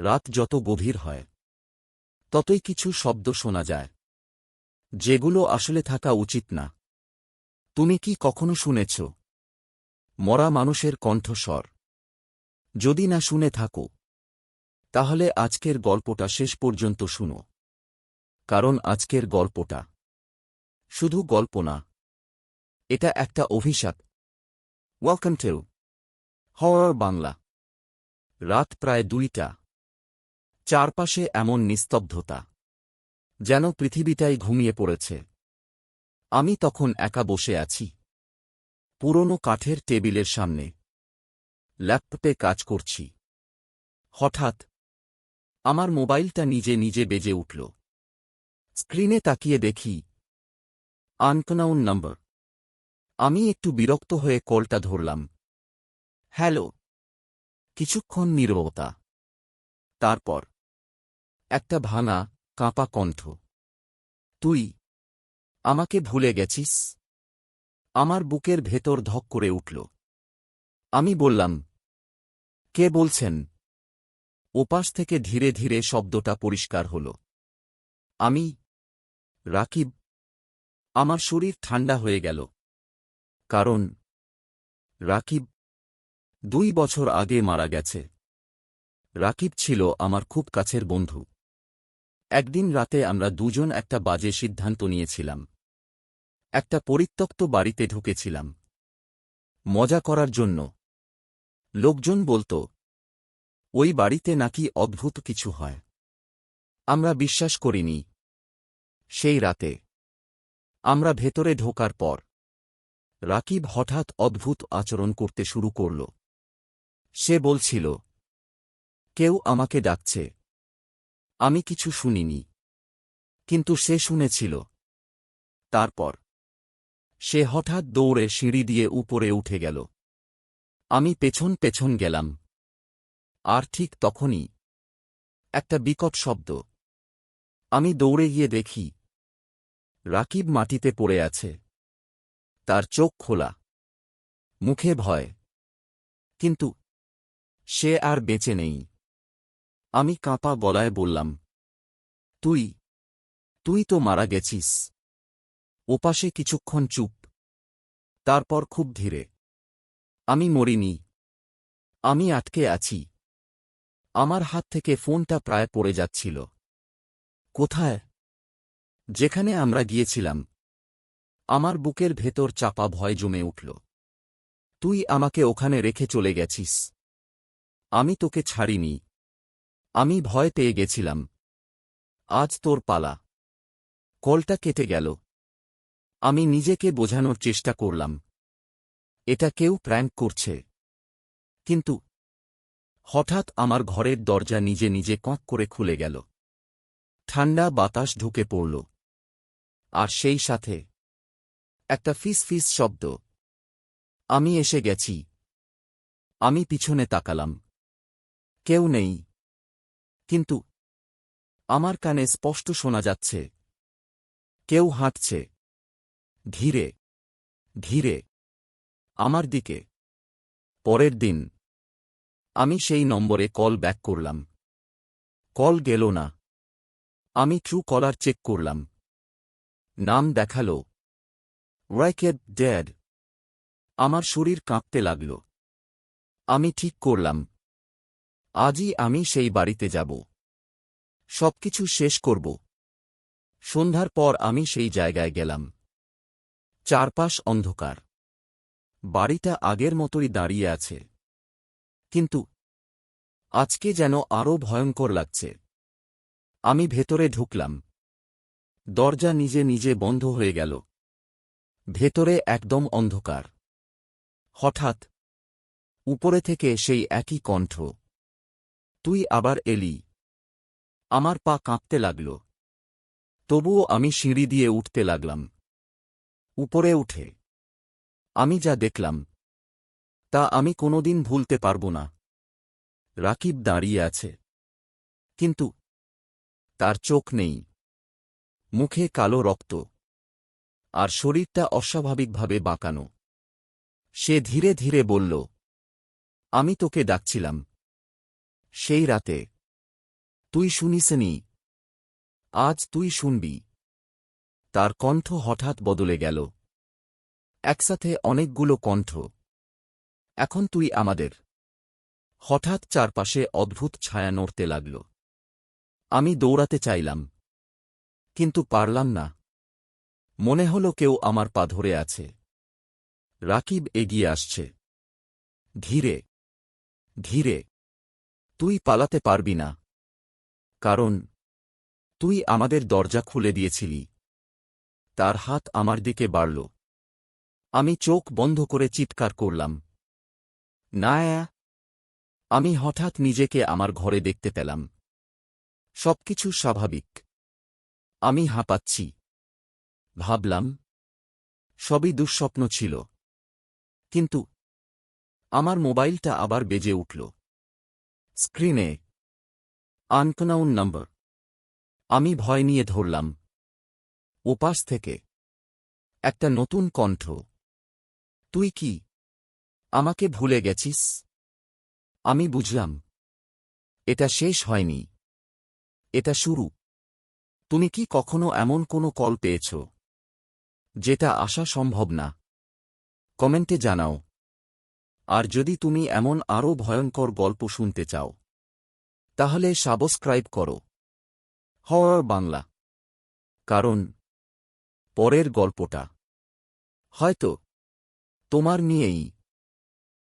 রাত যত গভীর হয় ততই কিছু শব্দ শোনা যায়, যেগুলো আসলে থাকা উচিত না। তুমি কি কখনো শুনেছ মরা মানুষের কণ্ঠস্বর? যদি না শুনে থাকো, তাহলে আজকের গল্পটা শেষ পর্যন্ত শুনো, কারণ আজকের গল্পটা শুধু গল্প না, এটা একটা অভিশাপ। Welcome to horror Bangla. রাত প্রায় 2টা। চারপাশে এমন নিস্তব্ধতা, যেন পৃথিবীটাই ঘুমিয়ে পড়েছে। আমি তখন একা বসে আছি পুরনো কাঠের টেবিলের সামনে, ল্যাপটপে কাজ করছি। হঠাৎ আমার মোবাইলটা নিজে নিজে বেজে উঠল। স্ক্রিনে তাকিয়ে দেখি আননোন নাম্বার। আমি একটু বিরক্ত হয়ে কলটা ধরলাম। হ্যালো। কিছুক্ষণ নীরবতা। তারপর একটা ভাঙা, কাঁপা কণ্ঠ। তুই আমাকে ভুলে গেছিস? আমার বুকের ভেতর ধক করে উঠল। আমি বললাম, কে বলছেন? ওপাশ থেকে ধীরে ধীরে শব্দটা পরিষ্কার হল। আমি, রাকিব। আমার শরীর ঠান্ডা হয়ে গেল। কারণ রাকিব 2 বছর আগে মারা গেছে। রাকিব ছিল আমার খুব কাছের বন্ধু। একদিন রাতে আমরা দুজন একটা বাজে সিদ্ধান্ত নিয়েছিলাম। একটা পরিত্যক্ত বাড়িতে ঢুকেছিলাম মজা করার জন্য। লোকজন বলত ওই বাড়িতে নাকি অদ্ভুত কিছু হয়। আমরা বিশ্বাস করিনি। সেই রাতে আমরা ভেতরে ঢোকার পর রাকিব হঠাৎ অদ্ভুত আচরণ করতে শুরু করল। সে বলছিল, কেউ আমাকে ডাকছে। আমি কিছু শুনিনি, কিন্তু সে শুনেছিল। তারপর সে হঠাৎ দৌড়ে সিঁড়ি দিয়ে উপরে উঠে গেল। আমি পেছন পেছন গেলাম। আর ঠিক তখনই একটা বিকট শব্দ। আমি দৌড়ে গিয়ে দেখি রাকিব মাটিতে পড়ে আছে। তার চোখ খোলা, মুখে ভয়, কিন্তু সে আর বেঁচে নেই। আমি কাঁপা গলায় বললাম, তুই তুই তো মারা গেছিস। ওপাশে কিছুক্ষণ চুপ। তারপর খুব ধীরে, আমি মরিনি। আমি আটকে আছি। আমার হাত থেকে ফোনটা প্রায় পড়ে যাচ্ছিল। কোথায়? যেখানে আমরা গিয়েছিলাম। আমার বুকের ভেতর চাপা ভয় জমে উঠল। তুই আমাকে ওখানে রেখে চলে গেছিস। আমি তোকে ছাড়িনি। আমি ভয় পেয়ে গেছিলাম। আজ তোর পালা। কলটা কেটে গেল। আমি নিজেকে বোঝানোর চেষ্টা করলাম এটা কেউ প্র্যাঙ্ক করছে। কিন্তু হঠাৎ আমার ঘরের দরজা নিজে নিজে কঁক করে খুলে গেল। ঠান্ডা বাতাস ঢুকে পড়ল। আর সেই সাথে একটা ফিস ফিস শব্দ। আমি এসে গেছি। আমি পিছনে তাকালাম। কেউ নেই। কিন্তু আমার কানে স্পষ্ট শোনা যাচ্ছে কেউ হাঁটছে, ধীরে ধীরে, আমার দিকে। পরের দিন আমি সেই নম্বরে কল ব্যাক করলাম। কল গেল না। আমি ট্রু কলার চেক করলাম। নাম দেখালো রাকিব ডেড। আমার শরীর কাঁপতে লাগল। আমি ঠিক করলাম আজই আমি সেই বাড়িতে যাব। সবকিছু শেষ করব। সন্ধ্যার পর আমি সেই জায়গায় গেলাম। চারপাশ অন্ধকার। বাড়িটা আগের মতোই দাঁড়িয়ে আছে, কিন্তু আজকে যেন আরও ভয়ঙ্কর লাগছে। আমি ভেতরে ঢুকলাম। দরজা নিজে নিজে বন্ধ হয়ে গেল। ভেতরে একদম অন্ধকার। হঠাৎ উপরে থেকে সেই একই কণ্ঠ, তুই আবার এলি। আমার পা কাঁপতে লাগল। তবুও আমি সিঁড়ি দিয়ে উঠতে লাগলাম। উপরে উঠে আমি যা দেখলাম তা আমি কোনোদিন ভুলতে পারব না। রাকিব দাঁড়িয়ে আছে, কিন্তু তার চোখ নেই। মুখে কালো রক্ত, আর শরীরটা অস্বাভাবিকভাবে বাঁকানো। সে ধীরে ধীরে বলল, আমি তোকে ডাকছিলাম। সেই রাতে তুই শুনিসনি, আজ তুই শুনবি। তার কণ্ঠ হঠাৎ বদলে গেল। একসাথে অনেকগুলো কণ্ঠ। এখন তুই আমাদের। হঠাৎ চারপাশে অদ্ভুত ছায়া নড়তে লাগল। আমি দৌড়াতে চাইলাম, কিন্তু পারলাম না। মনে হল কেউ আমার পা ধরে আছে। রাকিব এগিয়ে আসছে। ধীরে ধীরে। তুই পালাতে পারবি না, কারণ তুই আমাদের দরজা খুলে দিয়েছিলি। তার হাত আমার দিকে বাড়ল। আমি চোখ বন্ধ করে চিৎকার করলাম, না। আমি হঠাৎ নিজেকে আমার ঘরে দেখতে পেলাম। সবকিছু স্বাভাবিক। আমি হাঁপাচ্ছি। ভাবলাম, সবই দুঃস্বপ্ন ছিল। কিন্তু আমার মোবাইলটা আবার বেজে উঠল। স্ক্রিনে আননোন নম্বর। আমি ভয় নিয়ে ধরলাম। ওপাশ থেকে একটা নতুন কণ্ঠ। তুই কি আমাকে ভুলে গেছিস? আমি বুঝলাম, এটা শেষ হয়নি, এটা শুরু। তুমি কি কখনো এমন কোনো কল পেয়েছ, যেটা আসা সম্ভব না? কমেন্টে জানাও। আর যদি তুমি এমন আরও ভয়ঙ্কর গল্প শুনতে চাও, তাহলে সাবস্ক্রাইব করো হরর বাংলা। কারণ পরের গল্পটা হয়তো তোমার নিয়েই।